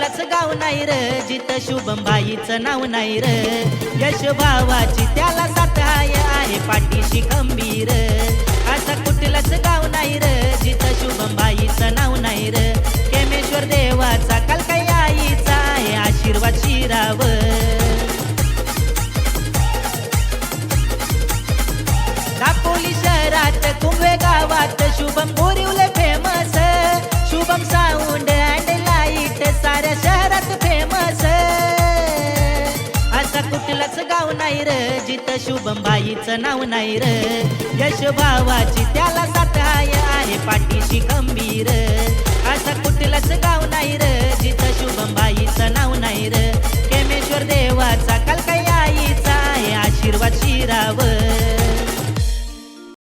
कुठलंच गाव नाही र जिथं शुभम बाईचं नाव नाही र यश भावाची त्याला साथ आहे पाठीशी खंबीर असं कुठलंच गाव नाही र जिथं शुभम बाईचं नाव नाही र केमेश्वर देवाचा कलकाई आईचा आहे आशीर्वाद शिराव दापोली शहरात कुंभे गावात Shubham Borivale famous Shubham sound and light साऱ्या शहरात फेमस असं कुठलंच गाव नाही र जिथं शुभम बाईचं नाव नाही र यश भावाची त्याला साथ आहे पाठीशी खंबीर असं कुठलंच गाव नाही र जिथं शुभम बाईचं नाव नाही र केमेश्वर देवाचा कलकाई आईचा आहे आशीर्वाद शिराव